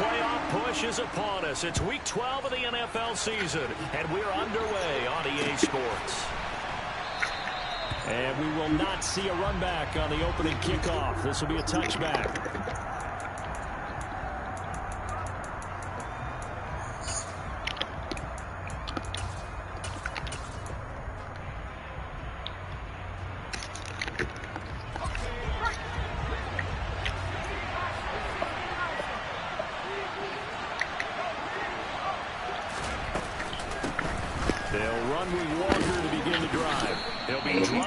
playoff push is upon us. It's week 12 of the NFL season, and we're underway on EA Sports. And we will not see a run back on the opening kickoff. This will be a touchback.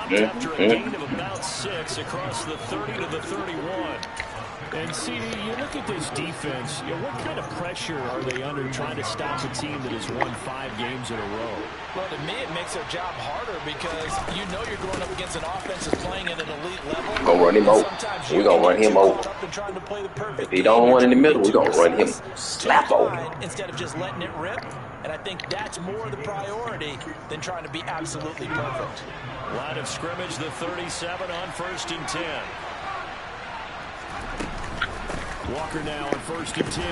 After a gain of about 6 across the 30 to the 31. And CD, you look at this defense, what kind of pressure are they under trying to stop a team that has won 5 games in a row? Well, to me, it makes their job harder because you know you're going up against an offense that's playing at an elite level. We're going to run him over. We're going to run him over. If he don't run in the middle, we're going to run him slap over. Instead of just letting it rip. And I think that's more the priority than trying to be absolutely perfect. Line of scrimmage, the 37 on 1st and 10. Walker now on 1st and 10.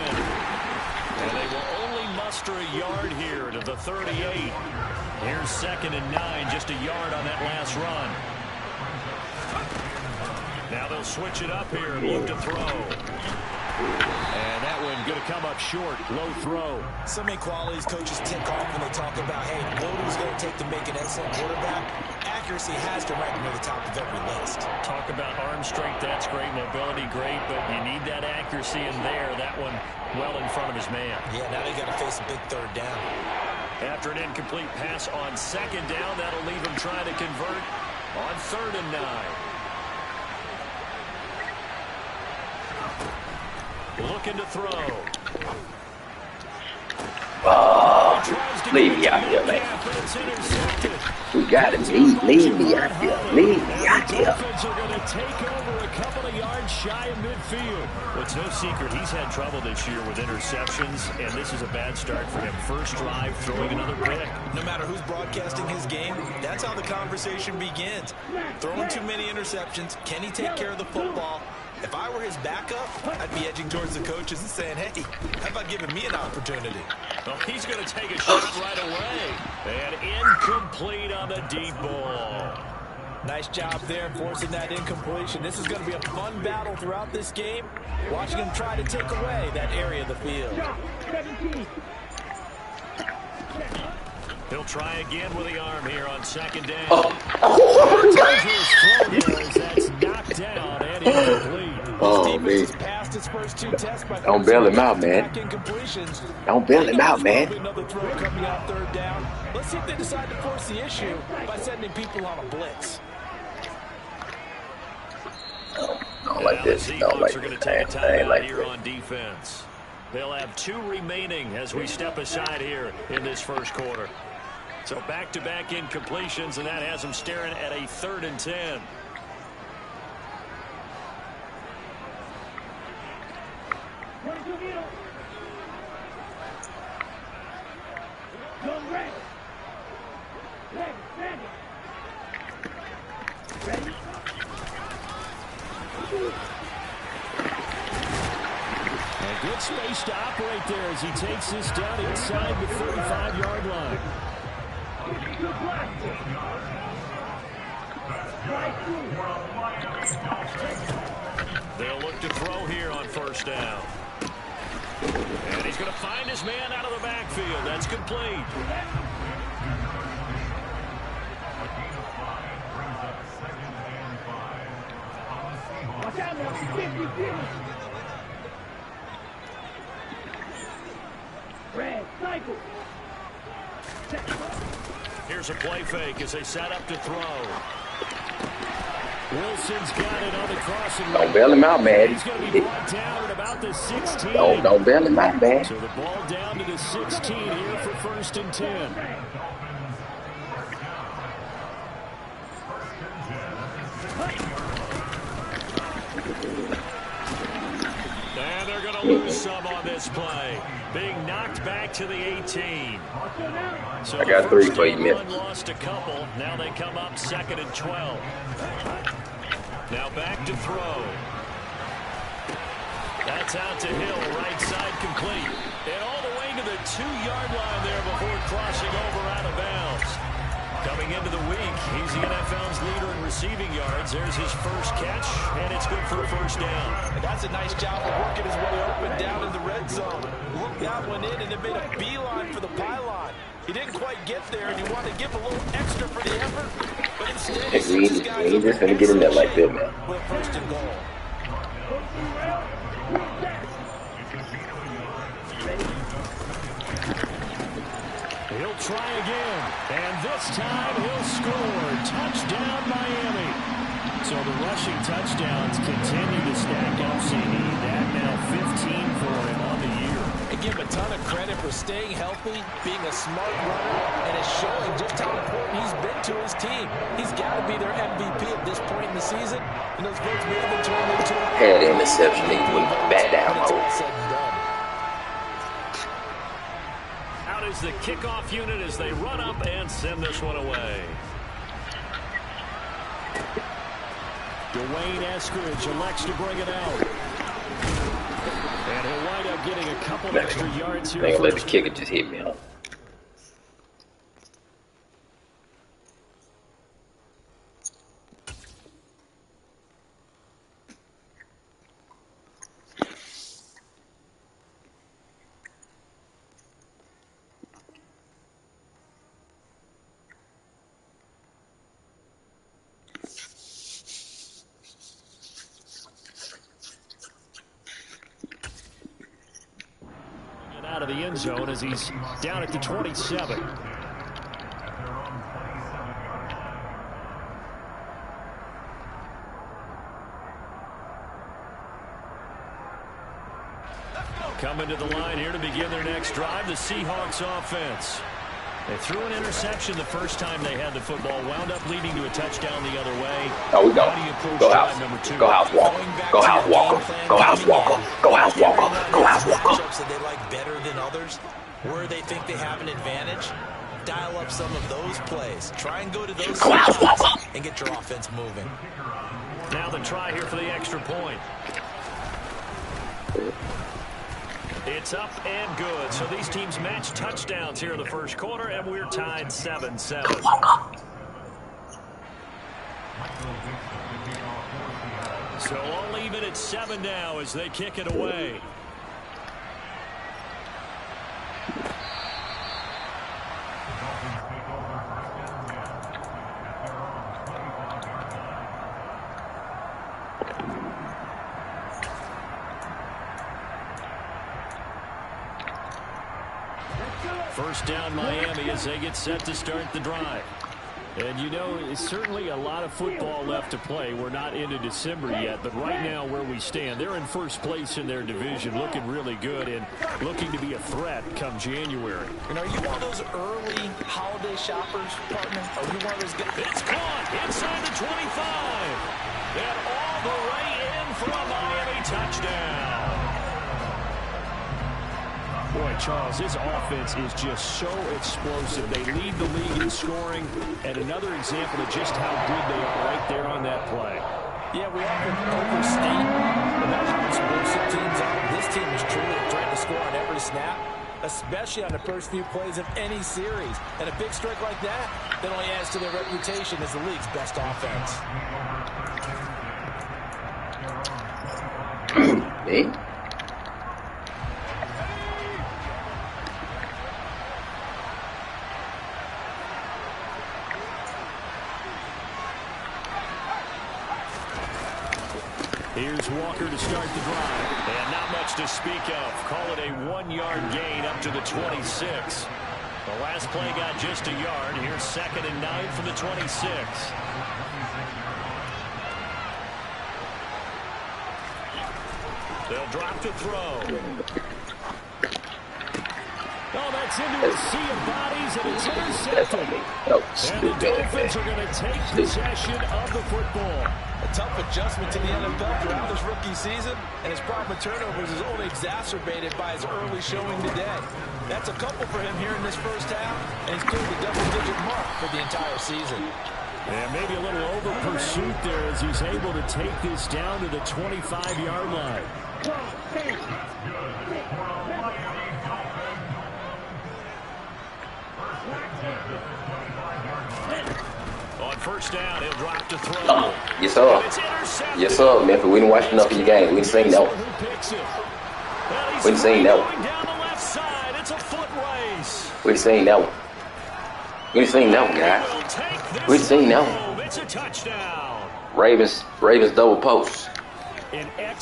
And they will only muster a yard here to the 38. Here's 2nd and 9, just a yard on that last run. Now they'll switch it up here and look to throw. And that one going to come up short. Low throw. So many qualities coaches tick off when they talk about, hey, what it was going to take to make an excellent quarterback. Accuracy has to rank near the top of every list. Talk about arm strength. That's great. Mobility, great. But you need that accuracy in there. That one well in front of his man. Yeah, now they got to face a big 3rd down. After an incomplete pass on 2nd down, that'll leave him trying to convert on 3rd and 9. Looking to throw. Oh, leave me out here, man. We got him. Leave me out here. Leave me out here. Dolphins are going to take over a couple of yards shy of midfield. Well, it's no secret he's had trouble this year with interceptions, and this is a bad start for him. First drive, throwing another pick. No matter who's broadcasting his game, that's how the conversation begins. Throwing too many interceptions. Can he take care of the football? If I were his backup, I'd be edging towards the coaches and saying, hey, how about giving me an opportunity? Well, he's going to take a shot right away. And incomplete on the deep ball. Nice job there forcing that incompletion. This is going to be a fun battle throughout this game. Watching him try to take away that area of the field. He'll try again with the arm here on 2nd down. That's knocked down and incomplete. Oh, man. Don't bail him out, man. Don't bail him out, man. Another throw coming out 3rd down. Let's see if they decide to force the issue by sending people on a blitz. Don't like this. Don't like this. I ain't like here on defense. They'll have 2 remaining as we step aside here in this first quarter. So back-to-back incompletions, and that has them staring at a 3rd and 10. A good space to operate there as he takes this down inside the 35-yard line. They'll look to throw here on 1st down. And he's going to find his man out of the backfield. That's complete. Here's a play fake as they set up to throw. Wilson's got it on the crossing. Don't bail him out, man. He's going to be brought down at about the 16. Don't bail him out, man. So the ball down to the 16 here for 1st and 10. And they're going to lose some on this play. Being knocked back to the 18. So I got 3 for you, Memphis. Lost a couple. Now they come up 2nd and 12. Now back to throw. That's out to Hill, right side complete. And all the way to the 2-yard line there before crossing over out of bounds. Coming into the week, he's the NFL's leader in receiving yards. There's his first catch, and it's good for a first down. And that's a nice job of working his way up and down in the red zone. Looked that one in and then made a beeline for the pylon. He didn't quite get there, and he wanted to give a little extra for the effort. But instead, he sent his guys just gonna get in there like that, man. With first and goal. He'll try again, and this time he'll score. Touchdown, Miami. So the rushing touchdowns continue to stack up, CD. That now 15 for him on the year. I give him a ton of credit for staying healthy, being a smart runner, and is showing just how important he's been to his team. He's got to be their MVP at this point in the season, and those votes may have been turned into had an interception. He went back down. Out is the kickoff unit as they run up and send this one away. Dwayne Eskridge elects to bring it out. And he'll wind up getting a couple of extra yards here. They gonna let the kicker just hit me, huh? Out of the end zone as he's down at the 27. Coming to the line here to begin their next drive, the Seahawks offense. They threw an interception the first time they had the football, wound up leading to a touchdown the other way. Oh, we go. Go House. Go House Walker. Go House Walker. Go House Walker. Go House Walker. Go House Walker. That they like better than others, where they think they have an advantage, dial up some of those plays. Try and go to those spots and get your offense moving. Now the try here for the extra point. It's up and good. So these teams match touchdowns here in the first quarter, and we're tied 7-7. So all even at 7 now as they kick it away. First down Miami as they get set to start the drive. And you know, it's certainly a lot of football left to play. We're not into December yet, but right now where we stand, they're in first place in their division, looking really good and looking to be a threat come January. And are you one of those early holiday shoppers, partner? Are you one of those guys? It's caught inside the 25. And all the way in for a Miami touchdown. Boy, Charles, this offense is just so explosive. They lead the league in scoring, and another example of just how good they are right there on that play. Yeah, we often overstate about how explosive teams are. This team is truly trying to score on every snap, especially on the first few plays of any series. And a big strike like that only adds to their reputation as the league's best offense. Me? Here's Walker to start the drive. And not much to speak of. Call it a 1-yard gain up to the 26. The last play got just a yard. Here's 2nd and 9 from the 26. They'll drop to throw. Oh, that's into a sea of bodies, and it's intercepted. And the Dolphins are going to take possession of the football. A tough adjustment to the NFL throughout this rookie season, and his problem with turnovers is only exacerbated by his early showing today. That's a couple for him here in this first half, and he's cleared the double-digit mark for the entire season. And maybe a little over pursuit there as he's able to take this down to the 25-yard line. On first down, he'll drop to throw. Yes, sir. Yes, sir, Memphis. We didn't watch enough of your game. We didn't seen that one. We didn't seen that one. We didn't seen that one. We didn't seen that one, guys. We didn't seen that one. It's a touchdown. Ravens double post.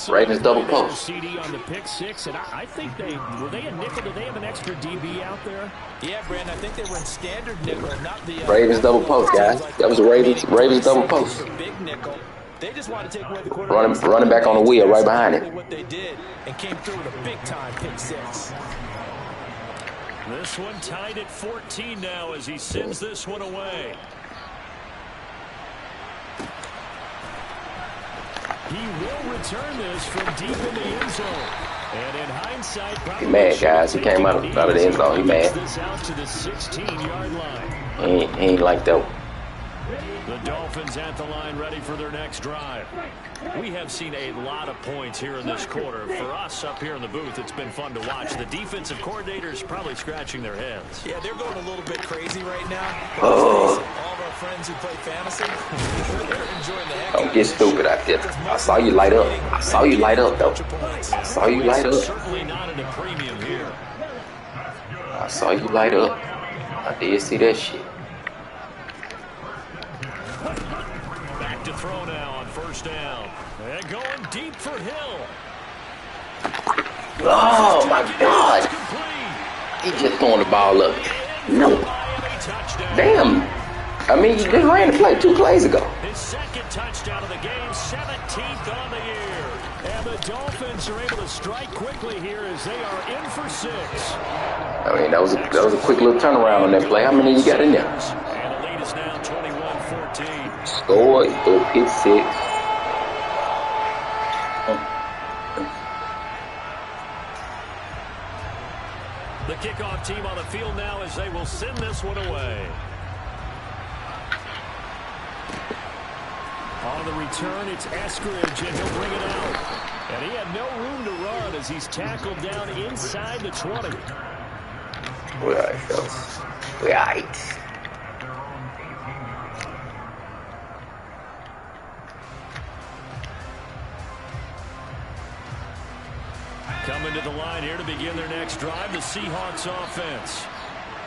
Ravens double post. CD on the pick six, and I think were they a nickel? Did they have an extra DB out there? Yeah, Brandon, I think they were in standard nickel, not the Ravens double post, guys. That was a Ravens double post. Big nickel. They just wanted to take away the quarterback. Running back on the wheel right behind it. What they did and came through with a big time pick six. This one tied at 14 now as he sends this one away. He will return this from deep in the end zone. And in hindsight, he mad, guys. He came out of the end zone. He mad. This out to the 16-yard line. He ain't like that. The Dolphins at the line ready for their next drive. We have seen a lot of points here in this quarter. For us up here in the booth, it's been fun to watch. The defensive coordinators probably scratching their heads. Yeah, they're going a little bit crazy right now. Oh. All of our friends who play fantasy, they're enjoying the heck. Don't get stupid out there. I saw you light up. I saw you light up, though. I saw you light up. Certainly not at a premium here. I saw you light up. I did see that shit. Back to throw now on first down. And going deep for Hill. Oh, my God. He just throwing the ball up. No. Damn. I mean, you just ran the play 2 plays ago. His second touchdown of the game, 17th on the year. And the Dolphins are able to strike quickly here as they are in for 6. I mean, that was a quick little turnaround on that play. How many you got in there? And the lead is now 21-14. Score, you throw pick 6. The kickoff team on the field now as they will send this one away. On the return, it's Eskridge, and he'll bring it out. And he had no room to run as he's tackled down inside the 20. We're all right, fellas. We're all right. Coming to the line here to begin their next drive, the Seahawks offense.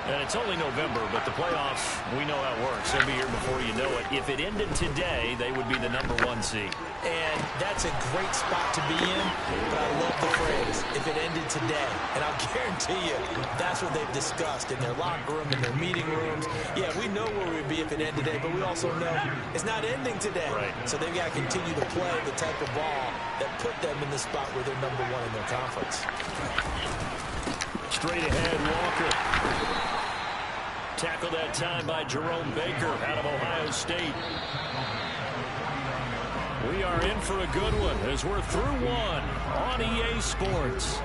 And it's only November, but the playoffs, we know how it works. They'll be here before you know it. If it ended today, they would be the #1 seed. And that's a great spot to be in, but I love the phrase, if it ended today. And I'll guarantee you, that's what they've discussed in their locker room, in their meeting rooms. Yeah, we know where we'd be if it ended today, but we also know it's not ending today. Right. So they've got to continue to play the type of ball that put them in the spot where they're #1 in their conference. Straight ahead, Walker. Tackled that time by Jerome Baker out of Ohio State. We are in for a good one as we're through one on EA Sports.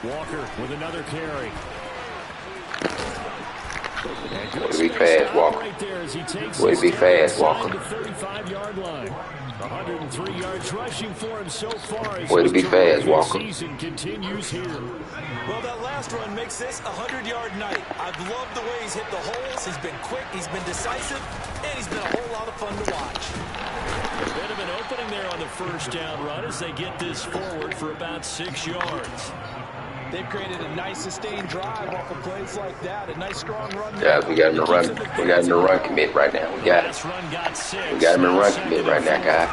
Walker with another carry. Way to be fast, Walker. Way to be fast, Walker. 35-yard line. 103 yards rushing for him so far. Way to be fast, Walker. Season continues here. Well, that last run makes this a 100-yard night. I've loved the way he's hit the holes. He's been quick, he's been decisive, and he's been a whole lot of fun to watch. A bit of an opening there on the first down run as they get this forward for about 6 yards. They've created a nice sustained drive off of plays like that. A nice strong run. Yeah, we got him in run. We got him in run commit right now. We got it. We got him in run commit right now, guy.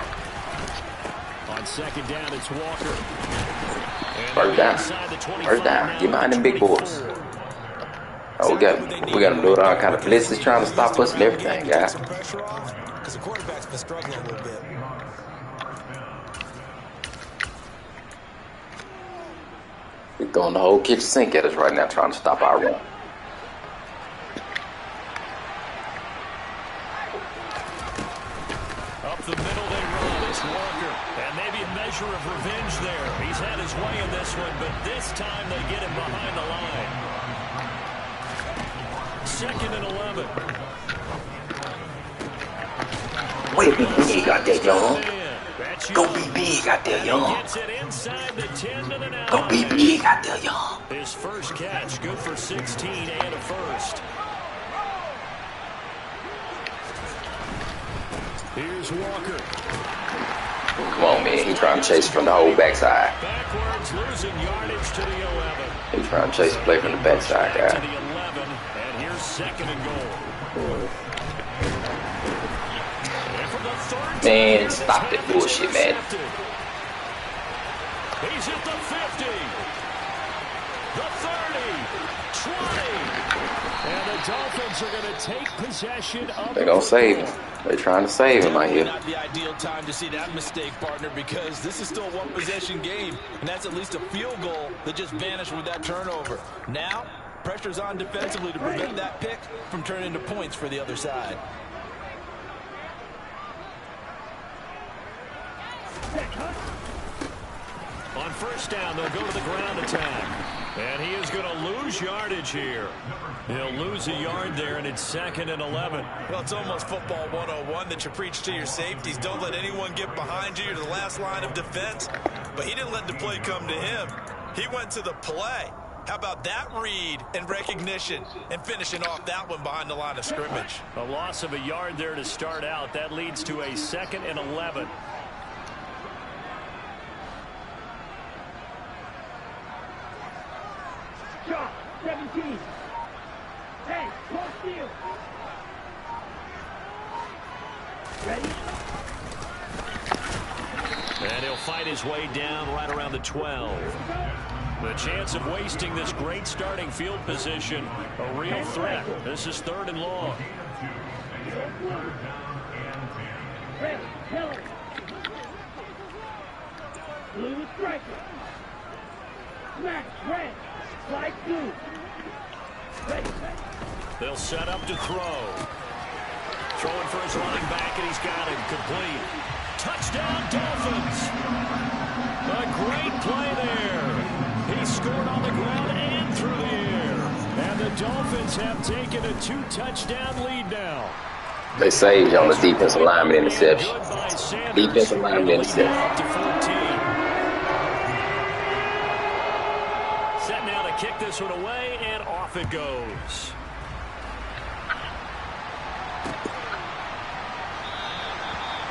On second down, it's Walker. First down. First down. Get behind them big boys. Oh, we got him doing all kind of blitzes trying to stop us and everything, guys. Because the quarterback's been struggling a little bit. They're throwing the whole kitchen sink at us right now, trying to stop our run. Up the middle they run. It's Walker. And maybe a measure of revenge there. He's had his way in this one, but this time they get him behind the line. 2nd and 11. Way to be big out there, young. Go be big out there, young. Go be big out there, young. His first catch, good for 16 and a first. Here's Walker. Come on, man. He's trying to chase from the whole backside. Backwards, losing yardage to the 11. He's trying to chase the play from the backside, guy. To the 11, and here's 2nd and goal. Man, stop that bullshit, man. He's at the 50, the 30, 20, and the Dolphins are going to take possession of. They're going to save him. They're trying to save him out here. Not the ideal time to see that mistake, partner, because this is still a one-possession game, and that's at least a field goal that just vanished with that turnover. Now, pressure's on defensively to prevent that pick from turning into points for the other side. On first down, they'll go to the ground attack. And he is going to lose yardage here. He'll lose a yard there, and it's 2nd and 11. Well, it's almost football 101 that you preach to your safeties. Don't let anyone get behind you. You're the last line of defense. But he didn't let the play come to him. He went to the play. How about that read and recognition and finishing off that one behind the line of scrimmage? A loss of a yard there to start out. That leads to a 2nd and 11. Shot, 17. Hey, cross field. Ready? And he'll fight his way down right around the 12. The chance of wasting this great starting field position, a real threat. This is 3rd and long. Ready, Helen. Blue striker. Smash, red. Slide through. Ready. They'll set up to throw. Throwing for his running back, and he's got it complete. Touchdown, Dolphins. A great play there. He scored on the ground and through the air. And the Dolphins have taken a 2-touchdown lead now. They saved you on the defensive lineman interception. Defensive lineman interception. Set now to kick this one away, and off it goes.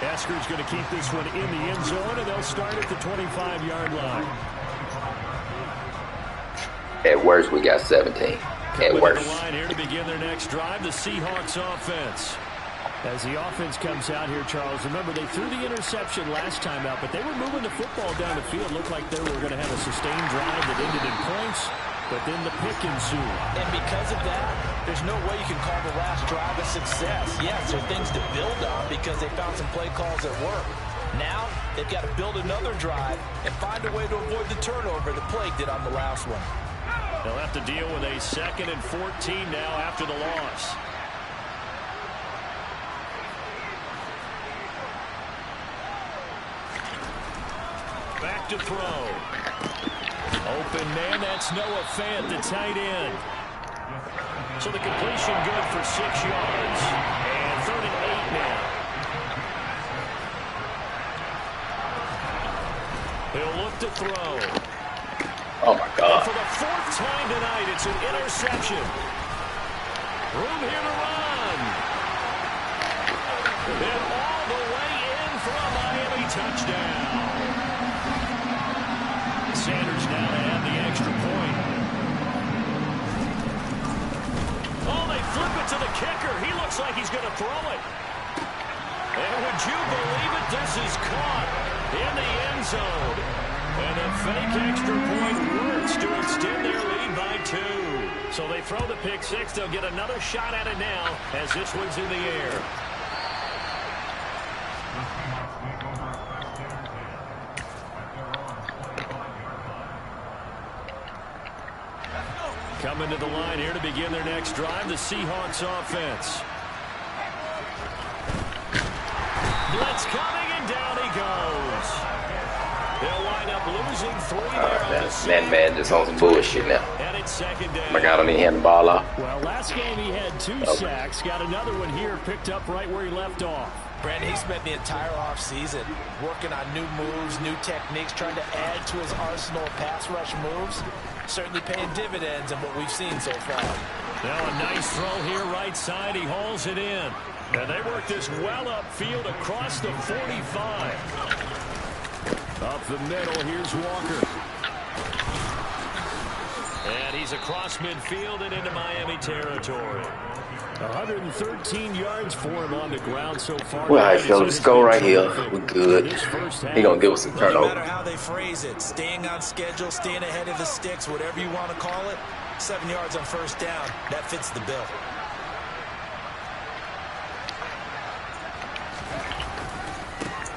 Esker's going to keep this one in the end zone, and they'll start at the 25-yard line. At worst, we got 17. At worst. The line here to begin their next drive, the Seahawks offense. As the offense comes out here, Charles, remember they threw the interception last time out, but they were moving the football down the field. Looked like they were going to have a sustained drive that ended in points, but then the pick ensued. And because of that, there's no way you can call the last drive a success. Yes, there are things to build on because they found some play calls that work. Now, they've got to build another drive and find a way to avoid the turnover that plagued it on the last one. They'll have to deal with a 2nd and 14 now after the loss. Back to throw. Open man, that's Noah Fant, the tight end. So the completion good for 6 yards. And 3rd and 8 now. He'll look to throw. Oh, my God. And for the 4th time tonight, it's an interception. Room here to run. And all the way in for a Miami touchdown. Sanders now to add the extra point. Oh, they flip it to the kicker. He looks like he's going to throw it. And would you believe it? This is caught in the end zone. And a fake extra point works to extend their lead by 2. So they throw the pick 6. They'll get another shot at it now as this one's in the air. coming to the line here to begin their next drive. The Seahawks offense. Blitz coming, and down he goes. They'll wind up losing 3 there. Man, just on some bullshit now. And it's second down. My God, I didn't hand the ball off. Well, last game he had 2 sacks. Got another one here, picked up right where he left off. Brandon, he spent the entire offseason working on new moves, new techniques, trying to add to his arsenal of pass rush moves. Certainly paying dividends in what we've seen so far. Now a nice throw here, right side. He hauls it in. And they work this well upfield across the 45. Up the middle, here's Walker. And he's across midfield and into Miami territory. 113 yards for him on the ground so far. Well, all right, fellas, let's go right here. We're good. He gonna give us a turnover. No matter how they phrase it, staying on schedule, staying ahead of the sticks, whatever you want to call it, 7 yards on first down, that fits the bill.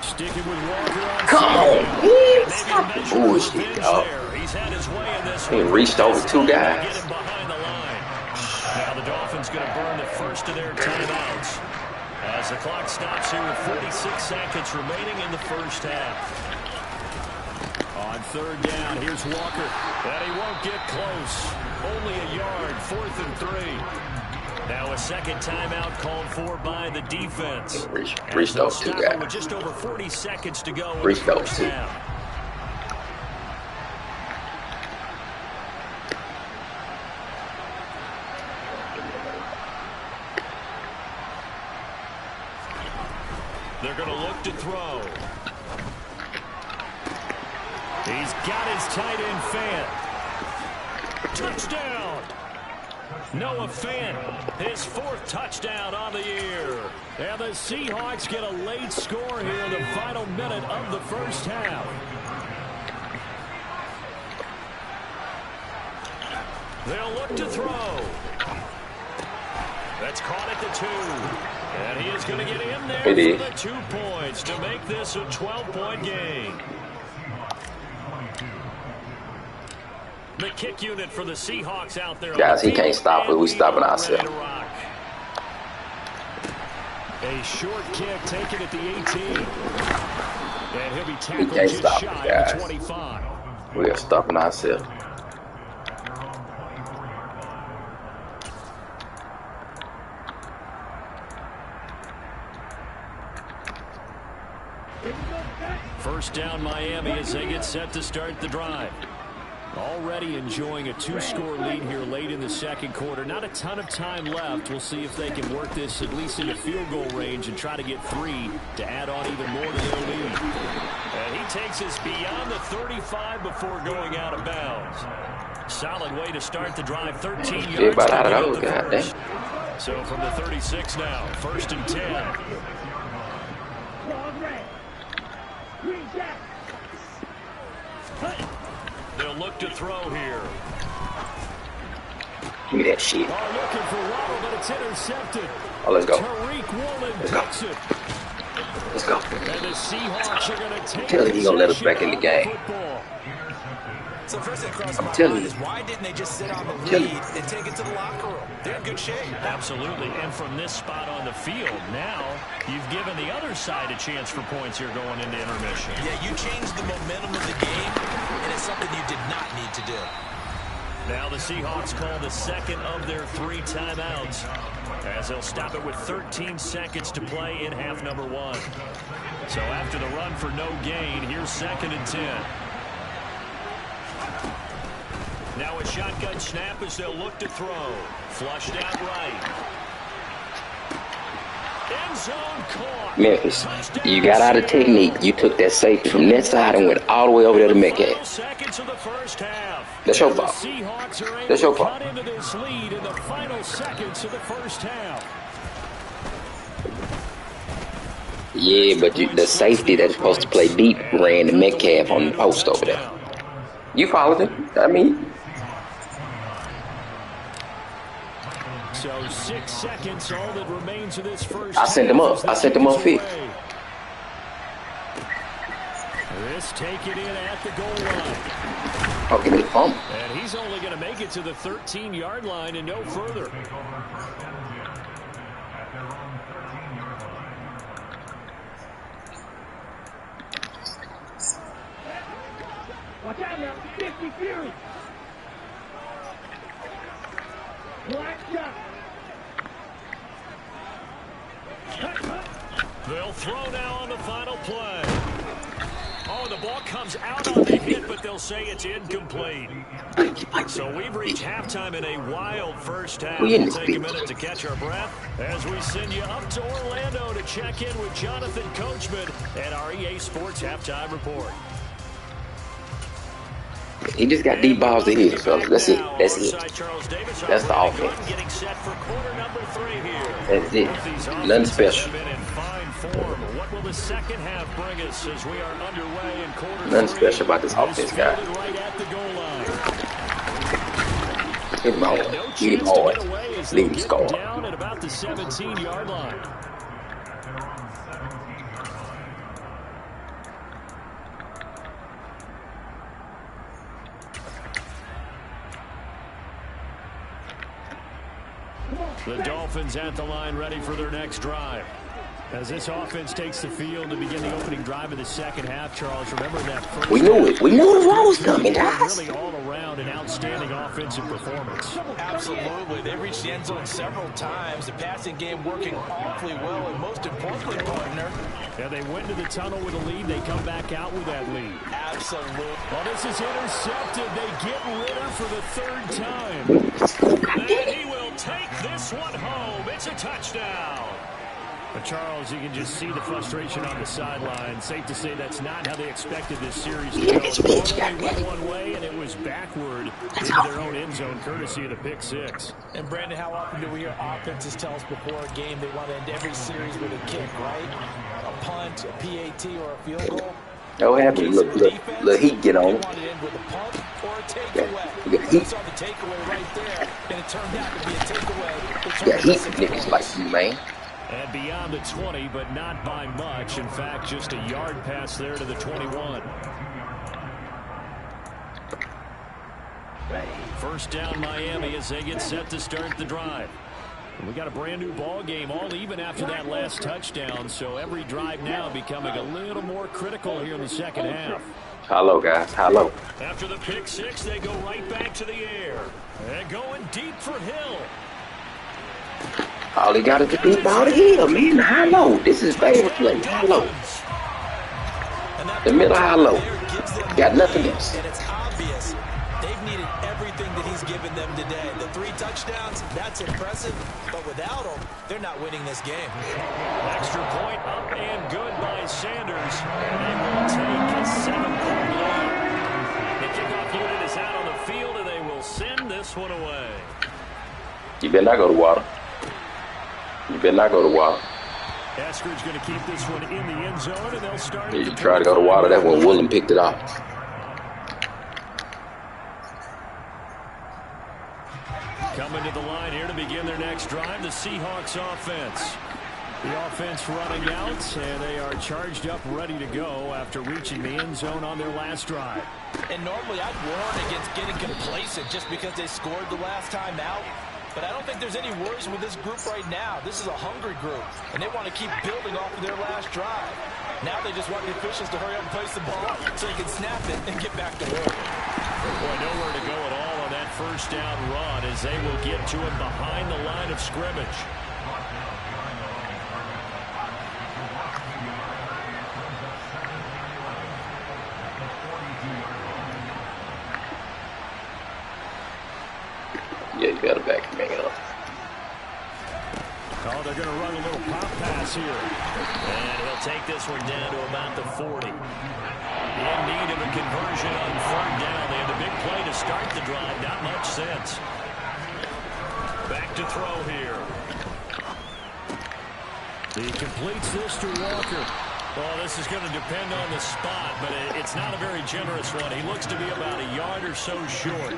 Sticking with Walker on. Come on, man. Stop the bullshit, dog. He's had his way in this. He reached over 2 guys. Get him behind the line. Now the Dolphins going to burn the first of their timeouts as the clock stops here with 46 seconds remaining in the first half. On third down, here's Walker. And he won't get close. Only a yard, 4th and 3. Now a second timeout called for by the defense. Reached those 2 guys. With just over 40 seconds to go. Reached those 2. They're going to look to throw. He's got his tight end Fant. Touchdown. Noah Fant, his 4th touchdown on the year. And the Seahawks get a late score here in the final minute of the first half. They'll look to throw. That's caught at the 2. And he is going to get in there for the 2 points to make this a 12-point game. The kick unit for the Seahawks out there. Guys, he can't stop it. We're stopping ourselves. A short kick taken at the 18. And he'll be tackled just shy of the 25. We are stopping ourselves. First down Miami as they get set to start the drive. Already enjoying a 2-score lead here late in the second quarter. Not a ton of time left. We'll see if they can work this at least into field goal range and try to get 3 to add on even more to their lead. And he takes us beyond the 35 before going out of bounds. Solid way to start the drive. 13 yards. Everybody out of those, goddamn. So from the 36 now, 1st and 10. They'll look to throw here. Give me that shit. Looking for Waddle, but it's intercepted. Oh, let's go. Tariq Woolen Let's go. it. Let's go. And the Seahawks are going to take Tell him he's going to let us back in the game. So first thing across my telling mind you. is why didn't they just sit on the lead and take it to the locker room? They're in good shape. Absolutely. And from this spot on the field, now you've given the other side a chance for points here going into intermission. Yeah, you changed the momentum of the game, and it's something you did not need to do. Now the Seahawks call the second of their 3 timeouts as they'll stop it with 13 seconds to play in half number 1. So after the run for no gain, here's 2nd and 10. Now a shotgun snap as they'll look to throw. Flushed out right. End zone caught. Memphis, you got out of technique. You took that safety from that side and went all the way over there to Metcalf. Seconds of the first half. That's your fault. That's your fault. Cut into this lead in the final seconds of the first half. Yeah, but the safety that's supposed to play deep ran the Metcalf on the post over there. You followed him. I mean. So 6 seconds, all that remains of this first. I sent him up. I sent him up fit. This taken in at the goal line. Oh, give me the fumble. And he's only going to make it to the 13-yard line and no further. Watch out now. 50 Fury. Black shot. They'll throw now on the final play. Oh, the ball comes out on the hit, but they'll say it's incomplete. So we've reached halftime in a wild first half. We'll take a minute to catch our breath as we send you up to Orlando to check in with Jonathan Coachman and our EA Sports Halftime Report. He just got deep balls to hit, so that's it. That's it. That's the offense. That's it. Nothing special. What will the second half bring us as we are underway in quarter three? Nothing special about this offense, guy. Hit him hard. Hit him hard. Leave him score. Down at about the 17-yard line. The Dolphins at the line, ready for their next drive. As this offense takes the field to begin the opening drive of the second half, Charles, remember that first We knew it. We knew the run was coming, guys. Really all around an outstanding offensive performance. Absolutely. They reached the end zone several times. The passing game working awfully well, and most importantly, partner. Yeah, they went to the tunnel with a lead. They come back out with that lead. Absolutely. Well, this is intercepted. They get Ritter for the third time. And he will take this one home. It's a touchdown. But Charles, you can just see the frustration on the sideline. Safe to say that's not how they expected this series to go. They went one way, and it was backward into their own end zone, courtesy of the pick six. And, Brandon, how often do we hear offenses tell us before a game they want to end every series with a kick, right? A punt, a PAT, or a field goal? No happened. Look, Heat get on. Want to end with a punt or a takeaway. Yeah, We saw the takeaway right there, and it turned out to be a takeaway. Yeah, Heat niggas like you, man. And beyond the 20, but not by much. In fact, just a yard pass there to the 21. First down Miami as they get set to start the drive. And we got a brand new ball game, all even after that last touchdown. So every drive now becoming a little more critical here in the second half. High low, guys. High low. After the pick six, they go right back to the air. And going deep for Hill. All he got is the deep ball to Hill, man. High low. This is his favorite play. High low. The middle high low. Got nothing else. And it's obvious they've needed everything that he's given them today. The 3 touchdowns, that's impressive. But without him, they're not winning this game. Extra point up and good by Sanders. And they will take a 7-point lead. The kickoff unit is out on the field, and they will send this one away. You better not go to water. You better not go to water. Eskridge going to keep this one in the end zone, and they'll start. You try to go to water. That's when Woolen picked it off. Coming to the line here to begin their next drive, the Seahawks offense. The offense running out, and they are charged up, ready to go after reaching the end zone on their last drive. And normally I'd warn against getting complacent just because they scored the last time out. But I don't think there's any worries with this group right now. This is a hungry group, and they want to keep building off of their last drive. Now they just want the officials to hurry up and place the ball so they can snap it and get back to work. Boy, nowhere to go at all on that first down run as they will get to him behind the line of scrimmage. Yeah, you got to back him up. Oh, they're going to run a little pop pass here. And he'll take this one down to about the 40. In need of a conversion on third down. They had a big play to start the drive. Not much sense. Back to throw here. He completes this to Walker. Well, this is going to depend on the spot, but it's not a very generous one. He looks to be about a yard or so short.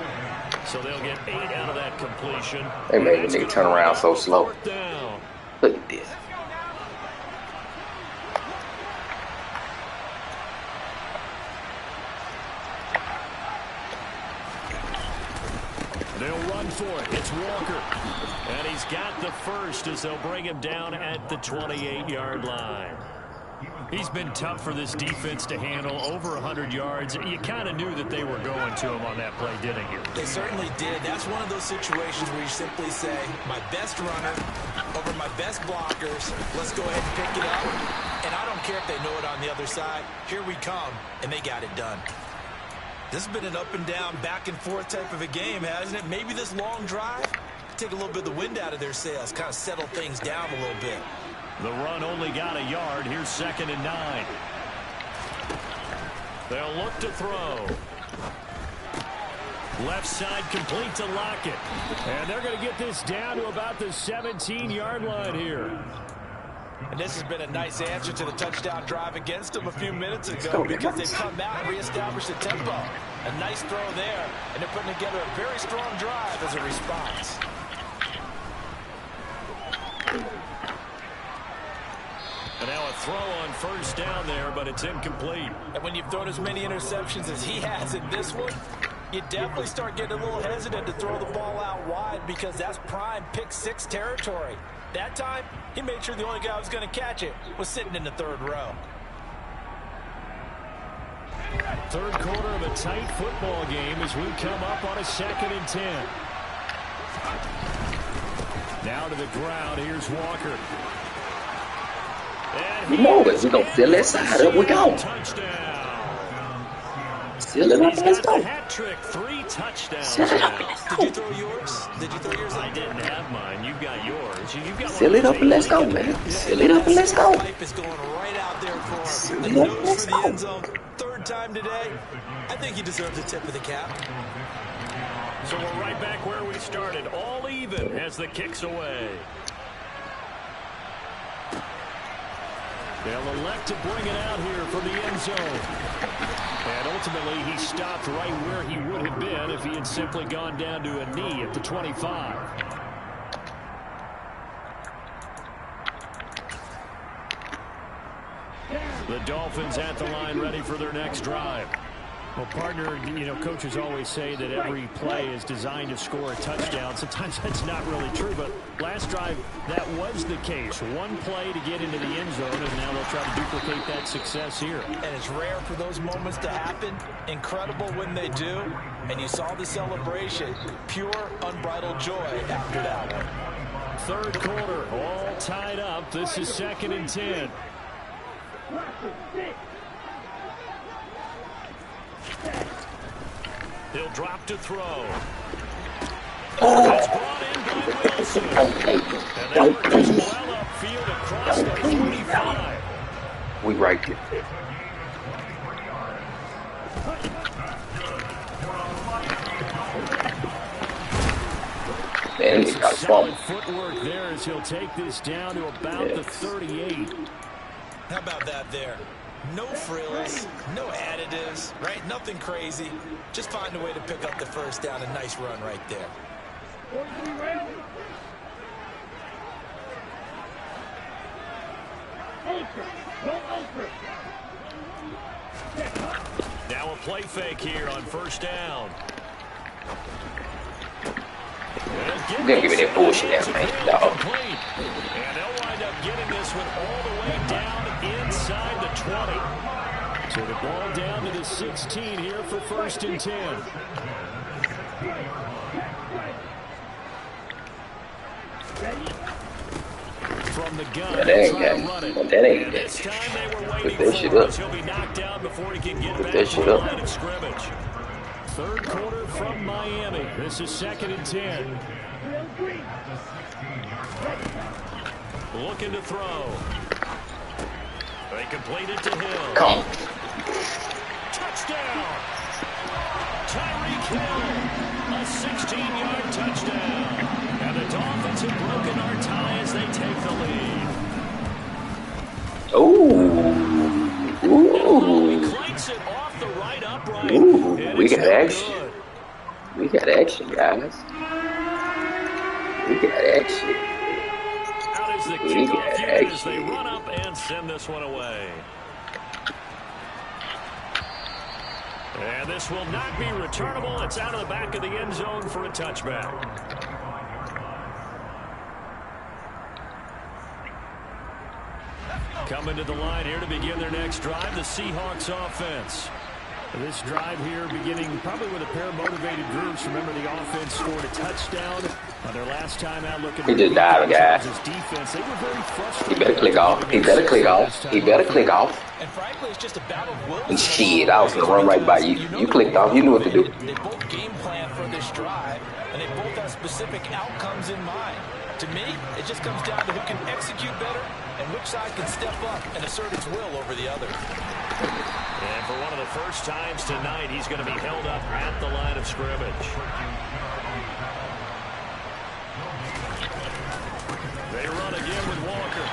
So they'll get 8 out of that completion. They made the nigga turn around so slow. Look at this. for it. It's Walker. And he's got the first as they'll bring him down at the 28-yard line. He's been tough for this defense to handle, over 100 yards. You kind of knew that they were going to him on that play, didn't you? They certainly did. That's one of those situations where you simply say, my best runner over my best blockers. Let's go ahead and pick it up. And I don't care if they know it on the other side. Here we come, and they got it done. This has been an up and down, back and forth type of a game, hasn't it? Maybe this long drive, take a little bit of the wind out of their sails, kind of settle things down a little bit. The run only got a yard. Here's 2nd and 9. They'll look to throw. Left side complete to Lockett. And they're going to get this down to about the 17-yard line here. And this has been a nice answer to the touchdown drive against them a few minutes ago because they've come out and reestablished the tempo. A nice throw there, and they're putting together a very strong drive as a response. And now a throw on 1st down there, but it's incomplete. And when you've thrown as many interceptions as he has in this one, you definitely start getting a little hesitant to throw the ball out wide because that's prime pick-6 territory. That time, he made sure the only guy who was going to catch it was sitting in the 3rd row. 3rd quarter of a tight football game as we come up on a 2nd and 10. Now to the ground. Here's Walker. You know it. We're going to fill that side up. We're going. Seal it up. Let's go. Hat trick. 3 touchdowns. Did you throw yours? Did you throw yours? I didn't have mine. You've got yours. You've got Seal it up and let's go, man. Seal it up and let's go. Life is going right out there for him. Seal The it up nose and let's for the end go. zone. 3rd time today. I think he deserves a tip of the cap. So we're right back where we started. All even as the kick's away. They'll elect to bring it out here from the end zone. And ultimately, he stopped right where he would have been if he had simply gone down to a knee at the 25. The Dolphins at the line ready for their next drive. Well, partner, you know, coaches always say that every play is designed to score a touchdown. Sometimes that's not really true, but last drive, that was the case. One play to get into the end zone, and now they'll try to duplicate that success here. And it's rare for those moments to happen. Incredible when they do. And you saw the celebration. Pure, unbridled joy after that one. 3rd quarter, all tied up. This is 2nd and 10. He'll drop to throw. That's brought in by Wilson. And that one just well upfield across the 25. We right here. Man, he got Solid footwork there as he'll take this down to about the 38. How about that there? No frills, no additives, right? Nothing crazy. Just find a way to pick up the 1st down. A nice run right there. Now a play fake here on 1st down. We're going to give me that bullshit there, man. Dog. And they'll wind up getting this one all the way down inside the 20. So the ball down to the 16 here for 1st and 10. From the gun, that ain't got that ain't this time they were waiting that shit up. he'll be knocked down before he can get Put back that to shit the up. line of scrimmage. 3rd quarter from Miami. This is 2nd and 10. Looking to throw. They complete it to Hill. Come on. Touchdown! Tyreek Hill, a 16-yard touchdown. And the Dolphins have broken our tie as they take the lead. Ooh. He clanks it off the right upright. Ooh, we it's got no action. good. We got action, guys. We got action. Out is the We kickoff got unit as action. they run up and send this one away. And this will not be returnable. It's out of the back of the end zone for a touchback. Coming to the line here to begin their next drive, the Seahawks offense. This drive here beginning probably with a pair of motivated groups. Remember, the offense scored a touchdown on their last time out looking. He just died, guys. Defense, they were very frustrated. He better click off. He better click off. He better click off. And frankly, it's just a battle of will. And shit, I was gonna run right by you. You clicked off. You knew what to do. They both game plan for this drive, and they both have specific outcomes in mind. To me, it just comes down to who can execute better and which side can step up and assert its will over the other. And for one of the first times tonight, he's going to be held up at the line of scrimmage. They run again with Walker.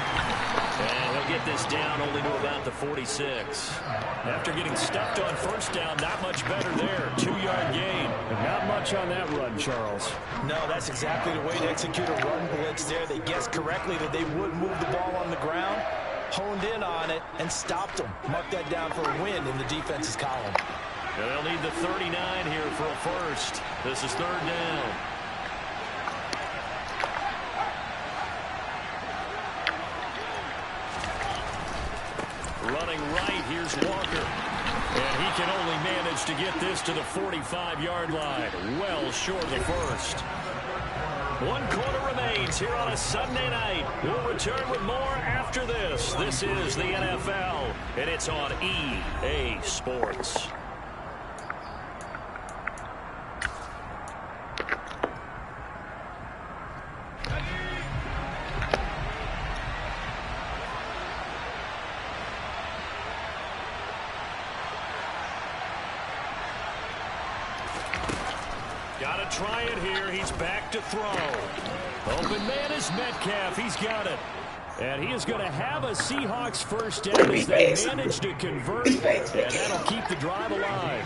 And he'll get this down only to about the 46. After getting stuffed on first down, not much better there. 2-yard gain. And not much on that run, Charles. No, that's exactly the way to execute a run blitz there. They guessed correctly that they would move the ball on the ground, honed in on it, and stopped them. Mark that down for a win in the defense's column. And they'll need the 39 here for a first. This is third down. Running right, here's Walker. And he can only manage to get this to the 45-yard line. Well short of the first. 1 quarter remains here on a Sunday night. We'll return with more after this. This is the NFL, and it's on EA Sports. Got to try it here. He's back to throw. Open man is Metcalf. He's got it. And he is going to have a Seahawks first down as they manage to convert. And that'll keep the drive alive.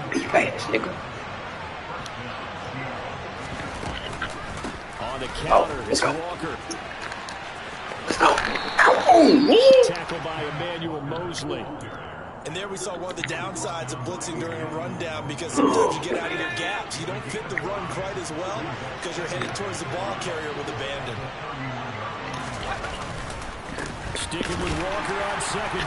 On the counter, it's Walker. Tackled by Emmanuel Mosley. And there we saw one of the downsides of blitzing during a rundown, because sometimes you get out of your gaps. You don't fit the run quite as well because you're headed towards the ball carrier with abandon. Sticking with Walker on second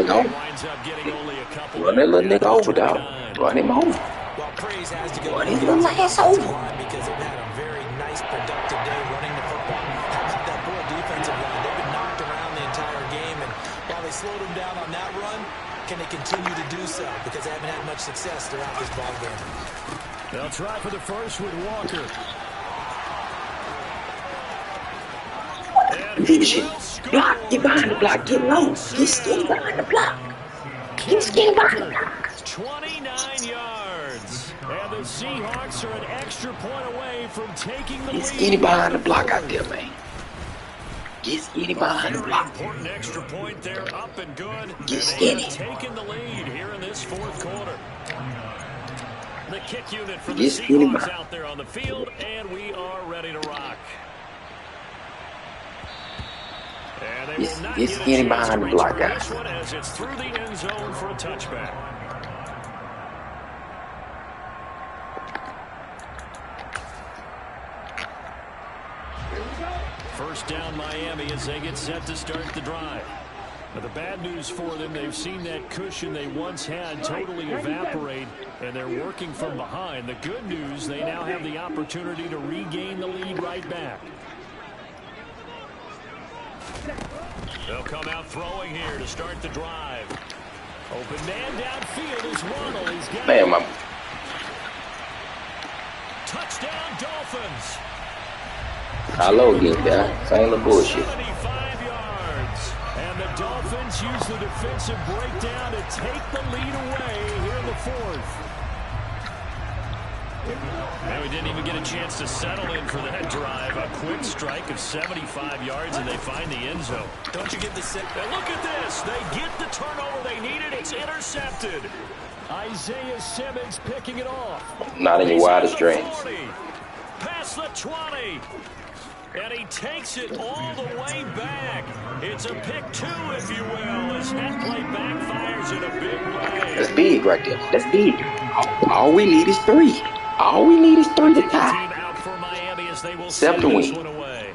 down. Winds up getting only a couple. Run that little nigga over, dog. Run him over. Well, praise has to go Run his little ass over. because they've had a very nice, productive day running the football. How about that poor defensive line? They've been knocked around the entire game, and while they slowed them down on that run, can they continue to do so? Because they haven't had much success throughout this ball game. They'll try for the first with Walker. Vision. Block. Get behind the block. Get low. Get skinny behind the block. Get skinny behind the block. 29 yards. And the Seahawks are an extra point away from taking the lead. Get skinny behind the block out there, man. Get skinny behind the block. Important extra point there, up and good. Get skinny. Taking the lead here in this fourth quarter. The kick unit for the Get skinny Seahawks out there on the field, and we are ready to rock. And they will not get skinny behind the block, guys. This one as it's through the end zone for a touchback. First down Miami as they get set to start the drive. But the bad news for them, they've seen that cushion they once had totally evaporate, and they're working from behind. The good news, they now have the opportunity to regain the lead right back. They'll come out throwing here to start the drive. Open man downfield is Waddle. He's got it. Touchdown Dolphins. Hello again, guys. Same little bullshit. 75 yards. And the Dolphins use the defensive breakdown to take the lead away here in the fourth. And we didn't even get a chance to settle in for that drive. A quick strike of 75 yards, and they find the end zone. Don't you get the set? And look at this. They get the turnover they needed. It's intercepted. Isaiah Simmons picking it off. Not in your wildest dreams. Past the 20. And he takes it all the way back. It's a pick two, if you will, as that play backfires in a big way. That's big right there. That's big. All we need is 3. All we need is 3 to tie. Out for Miami as they will Except to win. Away.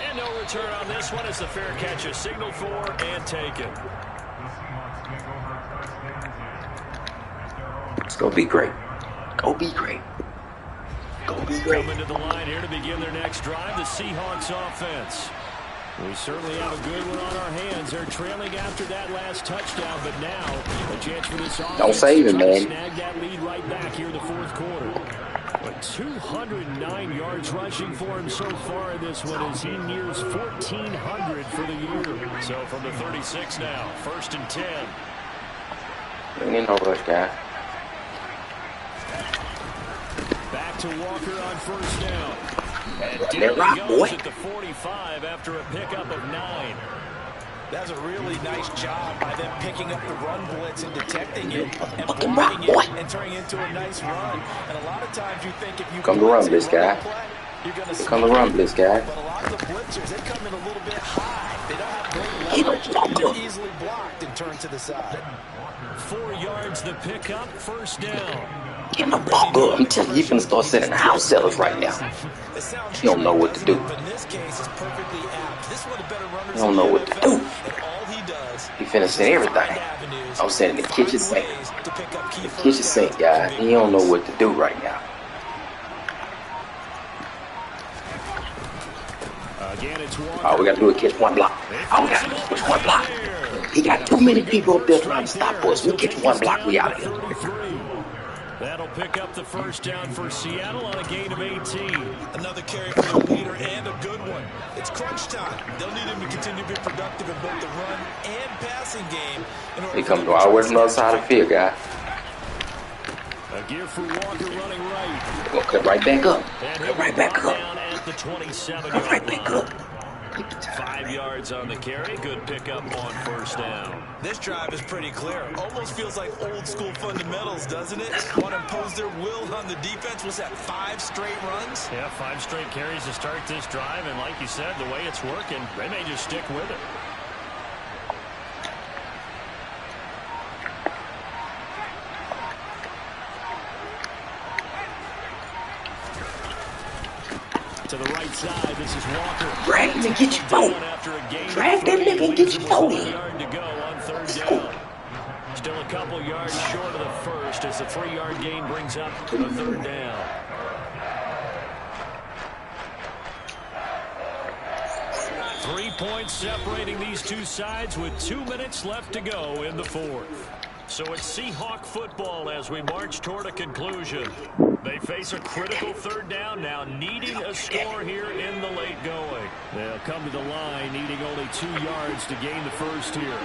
And no return on this one as the fair catch is signaled for and taken. It's going to be great. Go be great. Go be great. Coming to the line here to begin their next drive, the Seahawks offense. We certainly have a good one on our hands. They're trailing after that last touchdown, but now a chance for this offense. Don't save him, man. Snag that lead right back here in the fourth quarter. But 209 yards rushing for him so far in this one as he nears 1,400 for the year. So from the 36 now, 1st and 10. Bring in no rush, guy. Back to Walker on 1st down. And That rock, boy. At the 45 after a pickup of 9. That's a really nice job by them picking up the run blitz and detecting it and Fucking rock, boy. and turning it into a nice run. And a lot of times you think if you come to run blitz, guy. Come to run blitz, guy. But a lot of the blitzers, they come in a little bit high. They don't have great leverage. They're easily blocked and turned to the side. 4 yards the pickup, 1st down. Get my ball up. I'm telling you, you're finna start sending house sellers right now. You don't know what to do. You don't know what to do. He finna send everything. I'm sending the kitchen sink. The kitchen sink, guy. He don't know what to do right now. All we gotta do is catch one block. All we gotta do is catch one block. He got too many people up there trying to stop us. We catch one block, we out of here. That'll pick up the 1st down for Seattle on a gain of 18. Another carry for the leader and a good one. It's crunch time. They'll need him to continue to be productive in both the run and passing game. He come to our way from the other side of the field, guy. A give for Walker running right. We'll cut right back up. Cut right back up. Down at the 27 Cut right back up. 5 yards on the carry. Good pickup on 1st down. This drive is pretty clear. Almost feels like old school fundamentals, doesn't it? Want to impose their will on the defense. Was that 5 straight runs? Yeah, 5 straight carries to start this drive. And like you said, the way it's working, they may just stick with it. To the right side, this is Walker. Drag him and get your phone. Drag that nigga and get your phone in. Still a couple yards short of the 1st as the 3-yard gain brings up the 3rd down. Three points separating these two sides with 2 minutes left to go in the 4th. So it's Seahawk football as we march toward a conclusion. They face a critical 3rd down now, needing a score here in the late going. They'll come to the line, needing only 2 yards to gain the 1st here.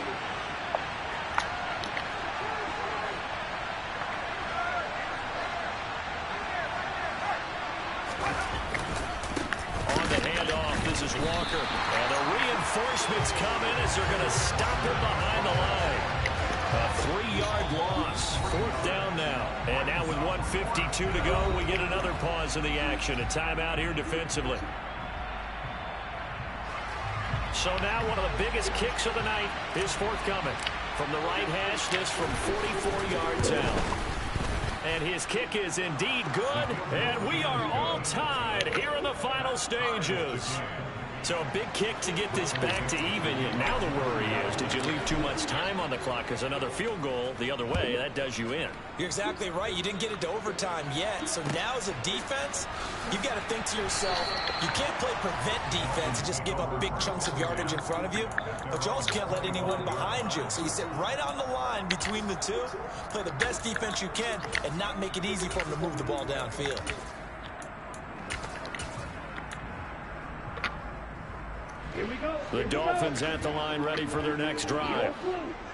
On the handoff, this is Walker. And the reinforcements come in as they're going to stop him behind the line. A 3-yard loss. 4th down now. And now with 1:52 to go, we get another pause in the action. A timeout here defensively. So now one of the biggest kicks of the night is forthcoming. From the right hash, this from 44 yards out. And his kick is indeed good. And we are all tied here in the final stages. So a big kick to get this back to even. Now the worry is, did you leave too much time on the clock? Because another field goal the other way, that does you in. You're exactly right. You didn't get it to overtime yet. So now as a defense, you've got to think to yourself, you can't play prevent defense and just give up big chunks of yardage in front of you. But you also can't let anyone behind you. So you sit right on the line between the two, play the best defense you can, and not make it easy for them to move the ball downfield. The Dolphins at the line ready for their next drive.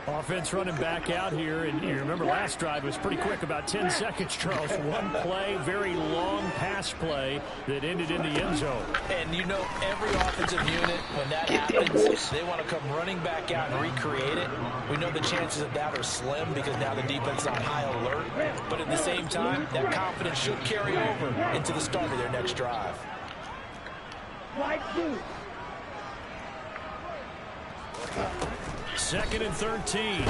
Offense running back out here, and you remember last drive was pretty quick, about 10 seconds, Charles. One play, very long pass play that ended in the end zone. And you know every offensive unit, when that happens, they want to come running back out and recreate it. We know the chances of that are slim because now the defense is on high alert. But at the same time, that confidence should carry over into the start of their next drive. Second and 13.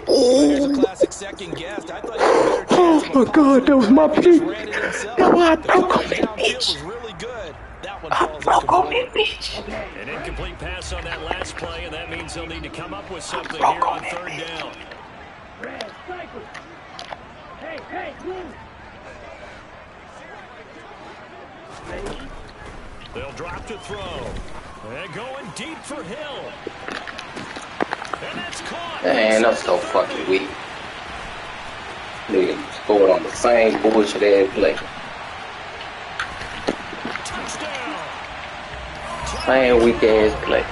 Here's a classic second guess. I thought he had a better chance. Oh my God, that was my pick. That was I broke on that bitch. Was really good. That one I falls broke on incomplete. that bitch. An incomplete pass on that last play, and that means they'll need to come up with something broke here on on that third bitch. down. Hey, move. They'll drop to throw. And going deep for Hill. And that's caught. Man, that's so fucking weak. Nigga scored on the same bullshit ass play. Touchdown. Same weak ass play.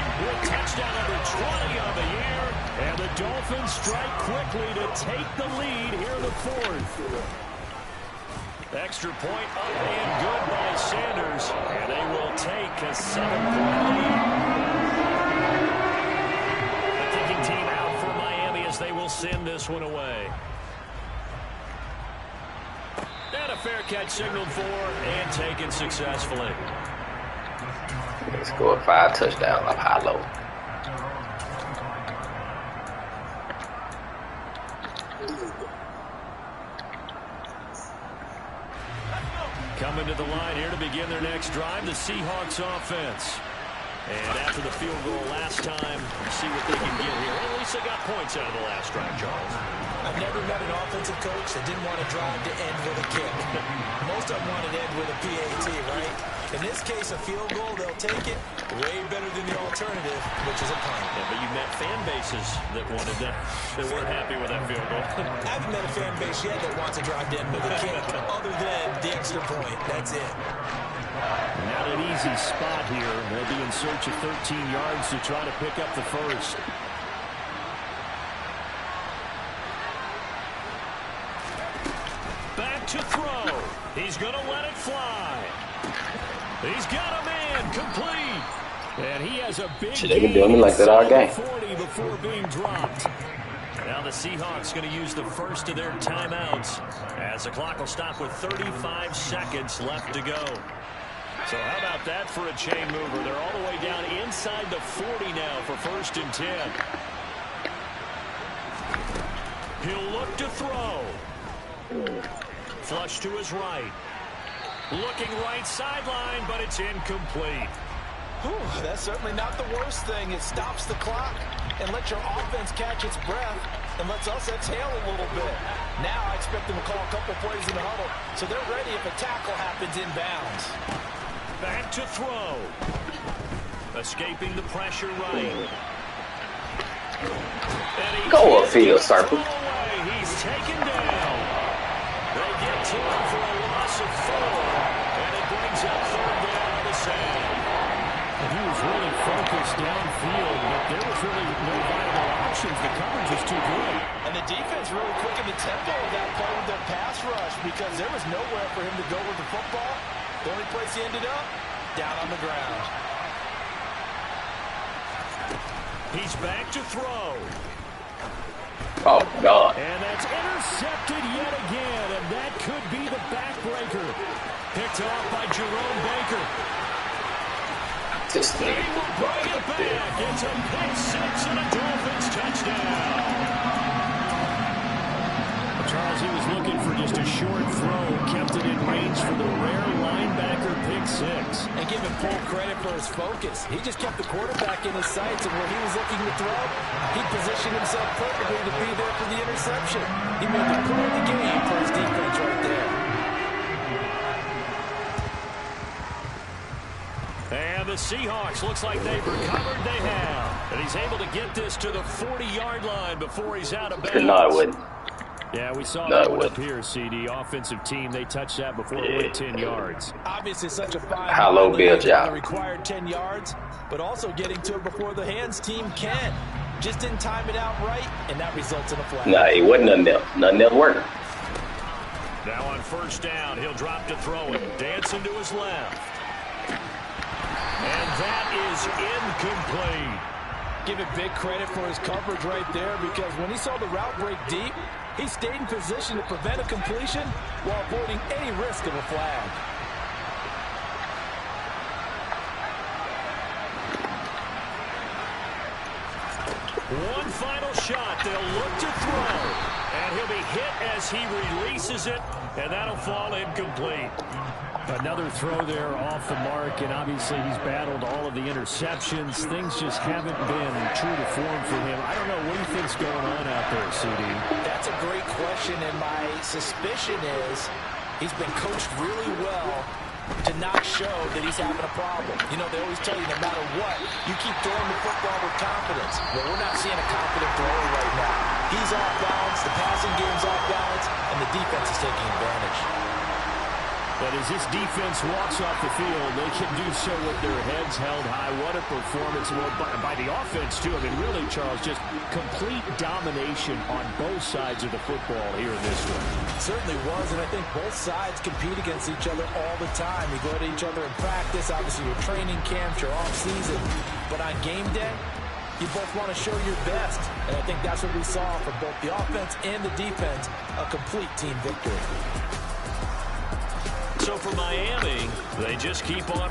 Touchdown number 20 on the year. And the Dolphins strike quickly to take the lead here in the fourth. Extra point up and good by Sanders. And they will take a 7-point lead. The kicking team out for Miami as they will send this one away. And a fair catch signaled for and taken successfully. They scored 5 touchdowns off high-low. Coming to the line here to begin their next drive, the Seahawks offense. And after the field goal last time, see what they can get here. At least they got points out of the last drive, Charles. I've never met an offensive coach that didn't want to drive to end with a kick. Most of them wanted to end with a PAT, right? In this case, a field goal, they'll take it. Way better than the alternative, which is a punt. Yeah, but you've met fan bases that wanted that weren't happy with that field goal. I haven't met a fan base yet that wants to drive to end with a kick, other than the extra point. That's it. Not an easy spot here. They'll be in search of 13 yards to try to pick up the first. Back to throw. He's going to let it fly. He's got a man complete. And he has a big Shit, they been doing me like that all game. 40 before being dropped. Now the Seahawks going to use the first of their timeouts as the clock will stop with 35 seconds left to go. So how about that for a chain mover? They're all the way down inside the 40 now for 1st and 10. He'll look to throw. Flush to his right. Looking right sideline, but it's incomplete. Whew, that's certainly not the worst thing. It stops the clock and lets your offense catch its breath and lets us exhale a little bit. Now I expect them to call a couple plays in the huddle so they're ready if a tackle happens inbounds. Back to throw. Escaping the pressure right. Go upfield, Sarple. He's taken down. They get to him for a loss of 4. And it brings up 3rd down on the sand. And he was really focused downfield, but there was really no viable options. The coverage was too good. And the defense really quickened the tempo of that play with their pass rush because there was nowhere for him to go with the football. The only place he ended up, down on the ground. He's back to throw. Oh, God. And that's intercepted yet again, and that could be the backbreaker. Picked off by Jerome Baker. This They nigga. will bring it back. It's a pick 6 and a Dolphins touchdown. Charles, he was looking for just a short throw, kept it in range for the rare linebacker pick 6. And give him full credit for his focus. He just kept the quarterback in his sights, and when he was looking to throw, he positioned himself perfectly to be there for the interception. He made the play of the game for his defense right there. And the Seahawks, looks like they've recovered. They have. And he's able to get this to the 40-yard line before he's out of bounds. No, I wouldn't. Yeah, we saw No, that it one wouldn't. up here, CD. Offensive team, they touched that before it went 10 yards. Obviously such a fine How low line Bill to job. the required 10 yards, but also getting to it before the hands team can. Just didn't time it out right, and that results in a flag. Nah, it wasn't nothing else. Nothing else working. Now on 1st down, he'll drop to throw it. Dancing to his left. And that is incomplete. Give it big credit for his coverage right there because when he saw the route break deep, he stayed in position to prevent a completion while avoiding any risk of a flag. One final shot. They'll look to throw. And he'll be hit as he releases it, and that'll fall incomplete. Another throw there off the mark, and obviously he's battled all of the interceptions. Things just haven't been true to form for him. I don't know, what do you think's going on out there, CD? That's a great question, and my suspicion is he's been coached really well to not show that he's having a problem. You know, they always tell you no matter what, you keep throwing the football with confidence. Well, we're not seeing a confident thrower right now. He's off balance, the passing game's off balance, and the defense is taking advantage. But as this defense walks off the field, they can do so with their heads held high. What a performance by the offense, too. I mean, really, Charles, just complete domination on both sides of the football here in this one. It certainly was, and I think both sides compete against each other all the time. You go to each other in practice, obviously your training camps, your off-season. But on game day, you both want to show your best. And I think that's what we saw from both the offense and the defense, a complete team victory. So for Miami, they just keep on